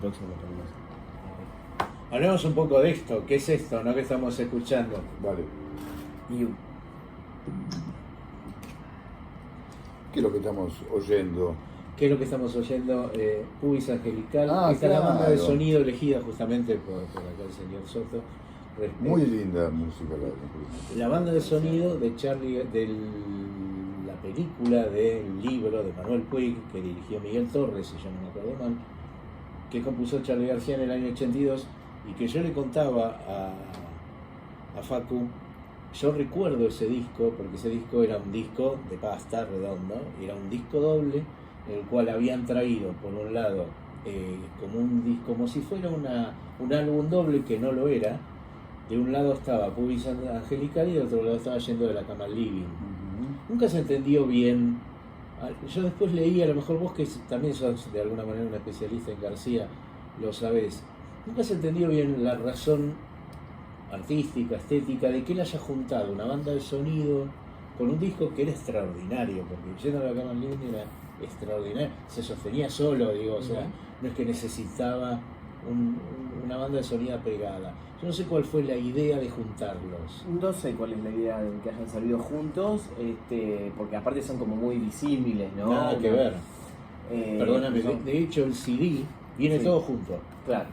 próximo lo ponemos. Hablemos un poco de esto. ¿Qué es esto, no? Que estamos escuchando. Vale. You. ¿Qué es lo que estamos oyendo? ¿Qué es lo que estamos oyendo? Pubis Angelical. Esta es la claro. banda de sonido elegida justamente por acá el señor Soto. Muy linda música La banda de sonido de Charlie, de la película del libro de Manuel Puig, que dirigió Miguel Torres, si yo no me acuerdo mal, que compuso Charly García en el año 82, y que yo le contaba a Facu. Yo recuerdo ese disco, porque ese disco era un disco de pasta redondo, era un disco doble, en el cual habían traído, por un lado, como si fuera un álbum doble, que no lo era. De un lado estaba Pubis Angelical y de otro lado estaba Yendo de la Cama al Living. Nunca se entendió bien. Yo después leí, a lo mejor vos que también sos de alguna manera un especialista en García, lo sabés. Nunca se entendió bien la razón artística, estética, de que él haya juntado una banda de sonido con un disco que era extraordinario, porque Yendo de la Cama al Living era extraordinario, se sostenía solo, digo, o sea, no es que necesitaba una banda de sonido pegada. Yo no sé cuál fue la idea de juntarlos. No sé cuál es la idea de que hayan salido juntos, porque aparte son como muy disímiles, ¿no? Nada que ver. Perdóname, de hecho el CD viene todo junto. Claro.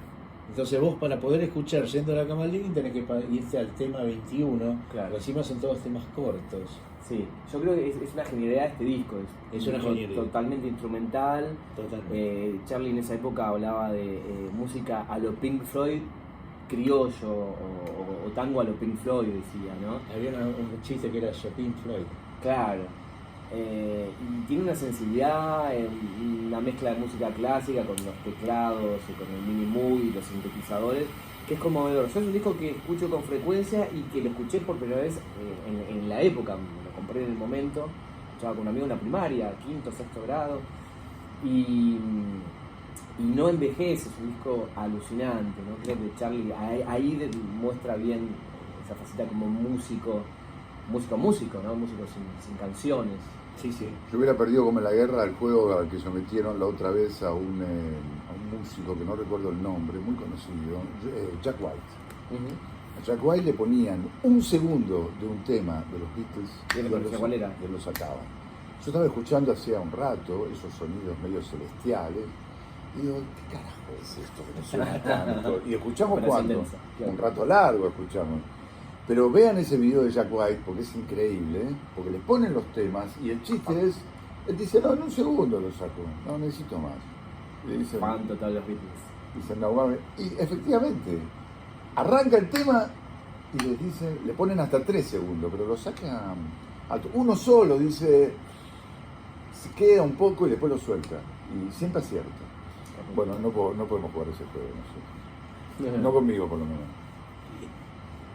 Entonces vos, para poder escuchar Yendo a la Cama al Living, tenés que irte al tema 21, claro. Encima son todos temas cortos. Sí, yo creo que es una genialidad este disco, es una genialidad. Totalmente instrumental. Totalmente. Charlie en esa época hablaba de música a lo Pink Floyd criollo o tango a lo Pink Floyd, decía, ¿no? Había un chiste que era yo Pink Floyd. Claro. Y tiene una sensibilidad, una mezcla de música clásica con los teclados, con el mini moog y los sintetizadores, que es conmovedor. Yo es un disco que escucho con frecuencia y que lo escuché por primera vez en la época, lo compré en el momento, estaba con un amigo en la primaria, quinto, sexto grado, y no envejece, es un disco alucinante, ¿no? Creo que Charlie ahí muestra bien esa faceta como músico, ¿no? Músico sin canciones. Sí, sí. Yo hubiera perdido como en la guerra el juego al que sometieron la otra vez a un músico que no recuerdo el nombre, muy conocido, Jack White. A Jack White le ponían un segundo de un tema de los Beatles ¿Cuál era? y lo sacaban. Yo estaba escuchando hacía un rato esos sonidos medio celestiales y digo, ¿qué carajo es esto que no suena tanto? Y escuchamos cuando, un rato largo escuchamos. Pero vean ese video de Jack White porque es increíble, porque le ponen los temas y el chiste es, él dice, no, en un segundo lo saco, no necesito más. Y le dicen, fan total de los Beatles. Dicen, no, mami. Y efectivamente, arranca el tema y les dicen, le ponen hasta 3 segundos, pero lo sacan alto. Uno solo dice, se queda un poco y después lo suelta. Y siempre acierta. Bueno, no podemos jugar ese juego nosotros. No conmigo, por lo menos.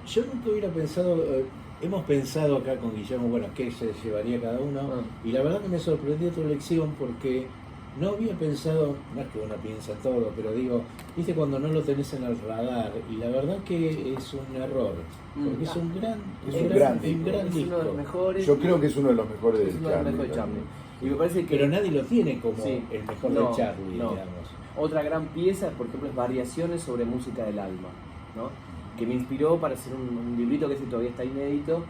Yo nunca hubiera pensado, hemos pensado acá con Guillermo, bueno, qué se llevaría cada uno, y la verdad que me sorprendió tu elección porque no había pensado, no es que uno piensa en todo, pero digo, viste cuando no lo tenés en el radar, y la verdad que es un error, porque es un gran disco. Es uno de los mejores. Yo creo que es uno de los mejores de Charlie. Y me parece que, pero nadie lo tiene como el mejor de Charlie, digamos. Otra gran pieza, por ejemplo, es Variaciones sobre música del alma, ¿no? Que me inspiró para hacer un librito que todavía está inédito.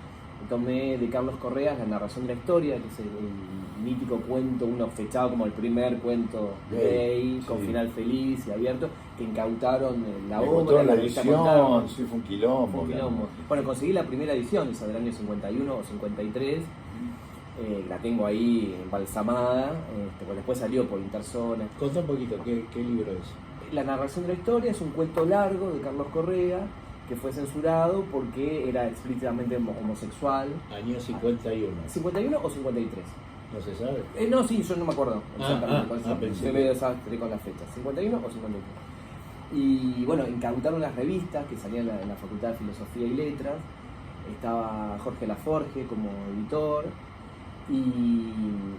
Tomé de Carlos Correa la narración de la historia, que es el mítico cuento, uno fechado como el primer cuento gay, con final feliz y abierto, que incautaron la obra, la edición, sí, fue un quilombo. Bueno, conseguí la primera edición, esa del año 51 o 53, la tengo ahí embalsamada, pues después salió por Interzona. Contá un poquito, ¿qué libro es? La narración de la historia es un cuento largo de Carlos Correa, que fue censurado porque era explícitamente homosexual. Año 51. ¿51 o 53? No se sabe. No, sí, yo no me acuerdo exactamente. Pensé Estoy medio desastre con las fechas. ¿51 o 53? Y bueno, incautaron las revistas que salían en la Facultad de Filosofía y Letras. Estaba Jorge Laforge como editor. Y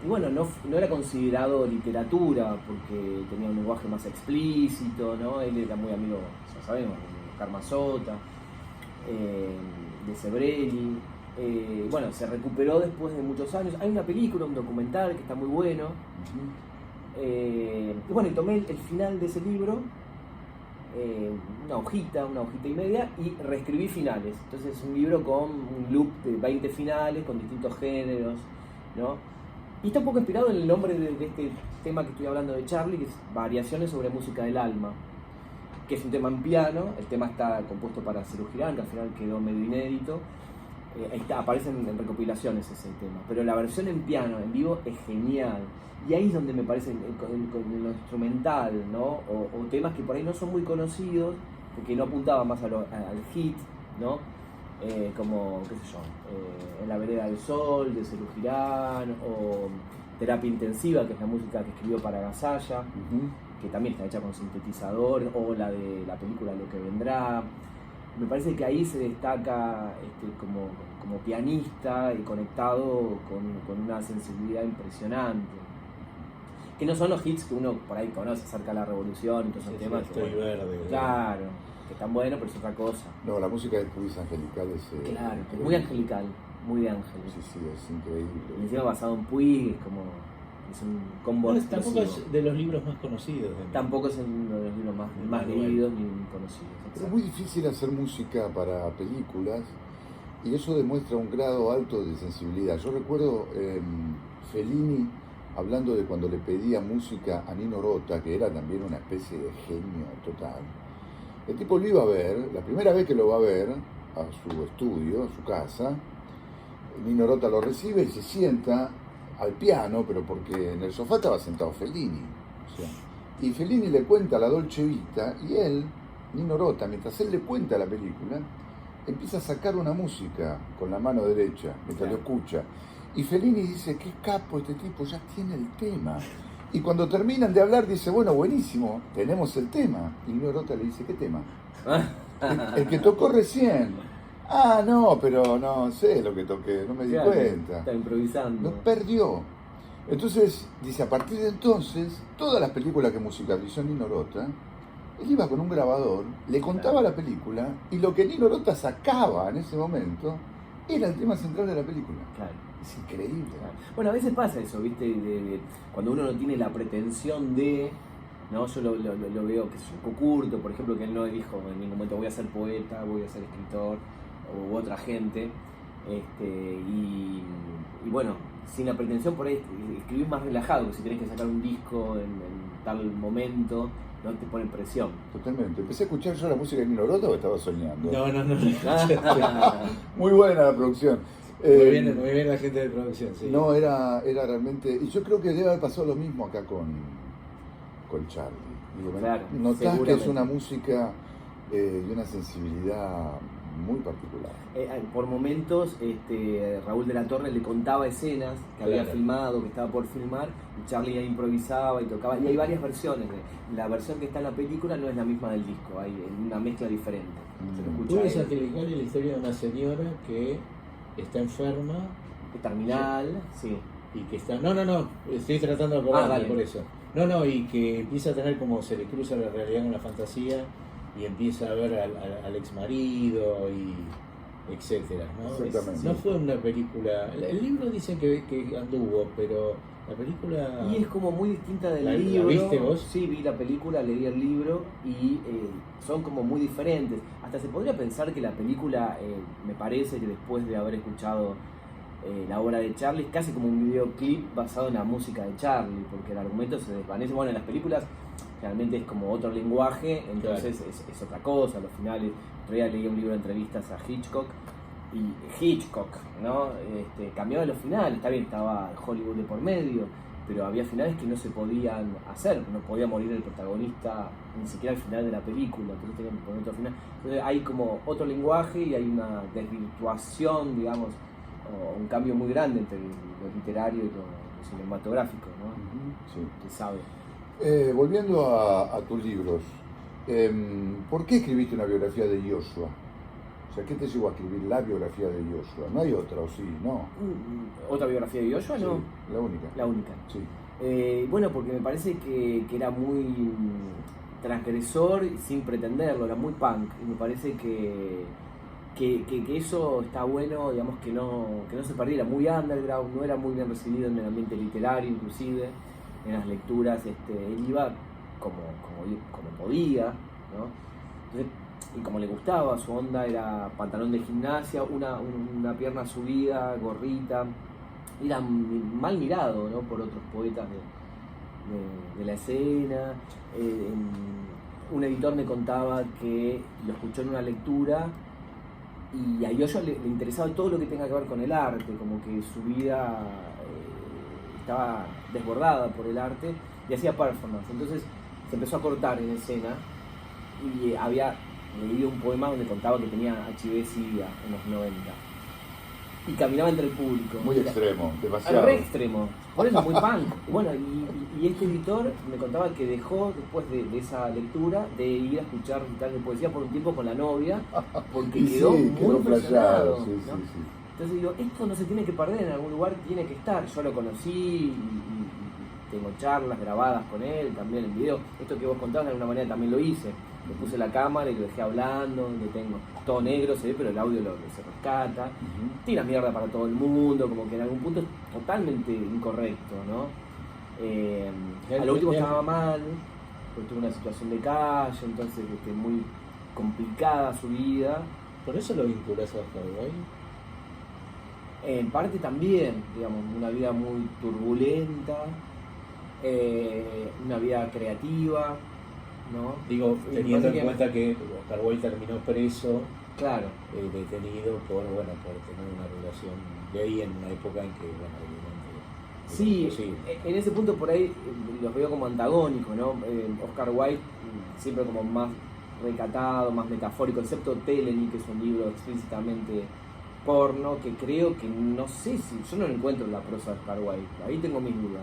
bueno, no era considerado literatura porque tenía un lenguaje más explícito, ¿no? Él era muy amigo, ya sabemos, Karma Sota, de Sebrelli. Bueno, se recuperó después de muchos años. Hay una película, un documental que está muy bueno. Y bueno, y tomé el final de ese libro una hojita y media, y reescribí finales. Entonces es un libro con un loop de 20 finales, con distintos géneros, ¿no? Y está un poco inspirado en el nombre de este tema que estoy hablando de Charlie, que es Variaciones sobre música del alma, que es un tema en piano. El tema está compuesto para Serú Girán, que al final quedó medio inédito. Aparecen en recopilaciones ese tema, pero la versión en piano, en vivo, es genial. Y ahí es donde me parece, con lo instrumental, ¿no? O temas que por ahí no son muy conocidos, porque no apuntaban más al hit, ¿no? Como, qué sé yo, En la vereda del sol, de Serú Girán, o Terapia intensiva, que es la música que escribió para Gasalla, que también está hecha con sintetizador, o la de la película Lo que vendrá. Me parece que ahí se destaca como pianista y conectado con una sensibilidad impresionante. Que no son los hits que uno por ahí conoce, Cerca de la Revolución y todos esos temas. Estoy verde. Claro, que están buenos, pero es otra cosa. No, la música de Puvis Angelical es... Claro, es muy angelical, muy de ángeles. Sí, es increíble. Y encima basado en Puig, es un combo tampoco es de los libros más conocidos. Tampoco es uno de los libros más leídos ni conocidos. Pero es muy difícil hacer música para películas y eso demuestra un grado alto de sensibilidad. Yo recuerdo Fellini hablando de cuando le pedía música a Nino Rota, que era también una especie de genio total. El tipo lo iba a ver, la primera vez que lo va a ver a su estudio, a su casa, Nino Rota lo recibe y se sienta al piano, pero porque en el sofá estaba sentado Fellini. O sea, y Fellini le cuenta la Dolce Vita y él, Nino Rota, mientras él le cuenta la película, empieza a sacar una música con la mano derecha, mientras lo escucha. Y Fellini dice, qué capo este tipo, ya tiene el tema. Y cuando terminan de hablar dice, bueno, buenísimo, tenemos el tema. Y Nino Rota le dice, ¿qué tema? El que tocó recién. Ah, no, pero no sé lo que toqué, no me di cuenta. Está improvisando. Lo perdió. Entonces, dice, a partir de entonces, todas las películas que musicalizó Nino Rota, él iba con un grabador, le contaba la película, y lo que Nino Rota sacaba en ese momento era el tema central de la película. Claro. Es increíble. Claro. Bueno, a veces pasa eso, ¿viste? Cuando uno no tiene la pretensión de... ¿no? Yo lo veo, que es Cocurto, por ejemplo, que él no dijo en ningún momento voy a ser poeta, voy a ser escritor, u otra gente, y bueno, sin la pretensión por ahí escribir más relajado, que si tenés que sacar un disco en tal momento, no te ponen presión. Totalmente. Empecé a escuchar yo la música de Nino Rota o estaba soñando. No. Muy buena la producción. Muy bien la gente de producción, sí. No, era realmente... Y yo creo que debe haber pasado lo mismo acá con Charlie. Digo, claro, notás que es una música de una sensibilidad muy particular. Por momentos Raúl de la Torre le contaba escenas que había filmado, que estaba por filmar, y Charlie ahí improvisaba y tocaba, y hay varias versiones. La versión que está en la película no es la misma del disco, hay una mezcla diferente. Puvis Angelical es la historia de una señora que está enferma, terminal, sí. Y que está... No, estoy tratando de acordarme por eso. Y que empieza a tener como se le cruza la realidad con la fantasía y empieza a ver al ex marido y etcétera, ¿no? No fue una película... El libro dicen que anduvo, pero la película... Y es como muy distinta del ¿La libro. viste vos? Sí, vi la película, leí el libro y son como muy diferentes. Hasta se podría pensar que la película, me parece que después de haber escuchado la obra de Charlie, es casi como un videoclip basado en la música de Charlie, porque el argumento se desvanece. Bueno, en las películas realmente es como otro lenguaje, entonces es otra cosa, los finales. Otro día leí un libro de entrevistas a Hitchcock, y Hitchcock, ¿no? Cambiaba los finales, está bien, estaba Hollywood de por medio, pero había finales que no se podían hacer, no podía morir el protagonista ni siquiera al final de la película, entonces tenían que poner otro final. Entonces hay como otro lenguaje y hay una desvirtuación, digamos, o un cambio muy grande entre lo literario y lo cinematográfico, ¿no? Sí. Se sabe. Volviendo a tus libros, ¿por qué escribiste una biografía de Joshua? O sea, ¿qué te llevó a escribir la biografía de Joshua? No hay otra, ¿o sí? No. ¿Otra biografía de Joshua? No. Sí, la única. La única. Sí. Bueno, porque me parece que era muy transgresor sin pretenderlo, era muy punk, y me parece que eso está bueno, digamos, que no se perdiera. Muy underground, no era muy bien recibido en el ambiente literario, inclusive en las lecturas. Él iba como podía, ¿no? Entonces, y como le gustaba, su onda era pantalón de gimnasia, una pierna subida, gorrita. Era mal mirado, ¿no? Por otros poetas de la escena. Un editor me contaba que lo escuchó en una lectura y a Giorgio le interesaba todo lo que tenga que ver con el arte, como que su vida estaba desbordada por el arte y hacía performance. Entonces se empezó a cortar en escena y había leído un poema donde contaba que tenía HIV/SIDA en los 90 y caminaba entre el público. Muy extremo, demasiado. Re extremo, por eso muy punk. Bueno, y este editor me contaba que dejó después de esa lectura de ir a escuchar recital de poesía por un tiempo con la novia porque quedó muy impresionado, sí, ¿no? sí. Entonces digo, esto no se tiene que perder, en algún lugar tiene que estar. Yo lo conocí y tengo charlas grabadas con él, también en video. Esto que vos contabas de alguna manera también lo hice. Le puse la cámara y lo dejé hablando, le tengo todo negro, se ve, pero el audio se rescata. Tira mierda para todo el mundo, como que en algún punto es totalmente incorrecto, ¿no? A lo último estaba mal, porque tuvo una situación de calle, entonces muy complicada su vida. ¿Por eso lo vinculás a Oscar Wilde? En parte también, digamos, una vida muy turbulenta, una vida creativa, ¿no? Digo, teniendo en cuenta que Oscar Wilde terminó preso, claro, detenido por tener una relación gay en una época en que, bueno, obviamente... Sí, en ese punto por ahí los veo como antagónicos, ¿no? Oscar Wilde siempre como más recatado, más metafórico, excepto Teleny, que es un libro explícitamente porno, que creo que no sé si... Yo no lo encuentro en la prosa de Oscar Wilde, ahí tengo mis dudas.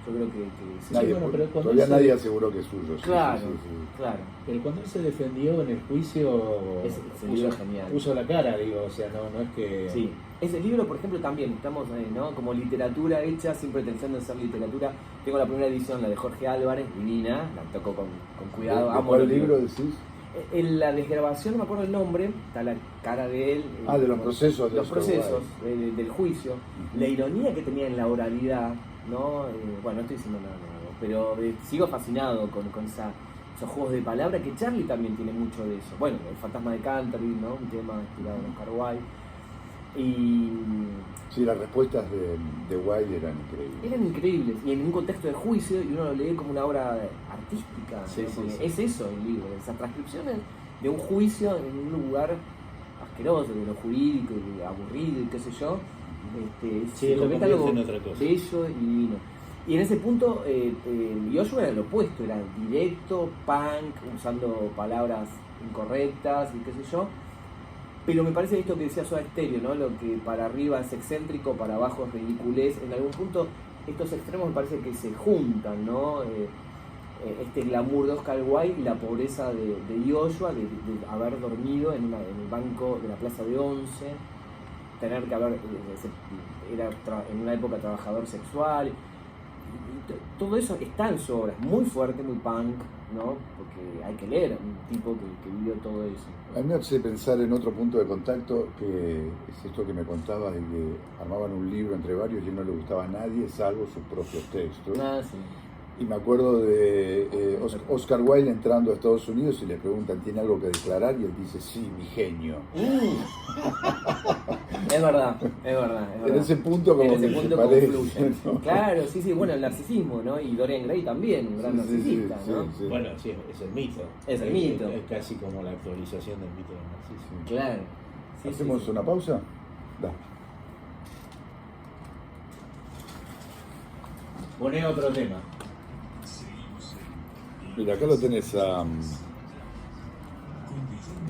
Yo creo que sí. Todavía nadie aseguró que es suyo. Claro, sí. Claro. Pero cuando él se defendió en el juicio, Ese libro es genial. Puso la cara, digo, o sea, no es que... Sí, ese libro, por ejemplo, también estamos, ¿no? Como literatura hecha sin pretensión de ser literatura. Tengo la primera edición, la de Jorge Álvarez, divina, la toco con cuidado. ¿De cuál libro decís? En la desgrabación, no me acuerdo el nombre, está la cara de él. De los procesos. Los procesos del juicio. La ironía que tenía en la oralidad, ¿no? Bueno, no estoy diciendo nada nuevo, pero sigo fascinado con esos juegos de palabras, que Charlie también tiene mucho de eso. Bueno, el fantasma de Canterville, ¿no? Un tema inspirado en Oscar Wilde. Y... Sí, las respuestas de Wilde eran increíbles. Eran increíbles, y en un contexto de juicio, y uno lo lee como una obra artística. Sí, ¿no? sí. Es eso el libro, esas transcripciones de un juicio en un lugar asqueroso, de lo jurídico, y aburrido, y qué sé yo. Sí, lo convierte en otra cosa. Bello y divino. Y en ese punto, Giorgio era lo opuesto, era directo, punk, usando palabras incorrectas y qué sé yo. Pero me parece esto que decía Soda Stereo, ¿no? Lo que para arriba es excéntrico, para abajo es ridiculez. En algún punto estos extremos me parece que se juntan, ¿no? Este glamour de Oscar Wilde y la pobreza de Giorgio, de haber dormido en el banco de la Plaza de Once, tener que haber, era en una época trabajador sexual. Y todo eso está en su obra, muy fuerte, muy punk, ¿no? Porque hay que leer a un tipo que vivió todo eso. A mí me hace pensar en otro punto de contacto, que es esto que me contabas de que armaban un libro entre varios y no le gustaba a nadie, salvo sus propios textos. Sí. Y me acuerdo de Oscar Wilde entrando a Estados Unidos y le preguntan, ¿tiene algo que declarar? Y él dice, sí, mi genio. Es verdad. En ese punto como en ese que punto se parece, confluyen. ¿no? Claro, sí, bueno, el narcisismo, ¿no? Y Dorian Gray también, un gran narcisista, ¿no? Sí. Bueno, sí, es el mito. Es el mito. Es casi como la actualización del mito del narcisismo. Claro. Sí, ¿Hacemos una pausa? Da. Poné otro tema. Mira, acá lo tenés a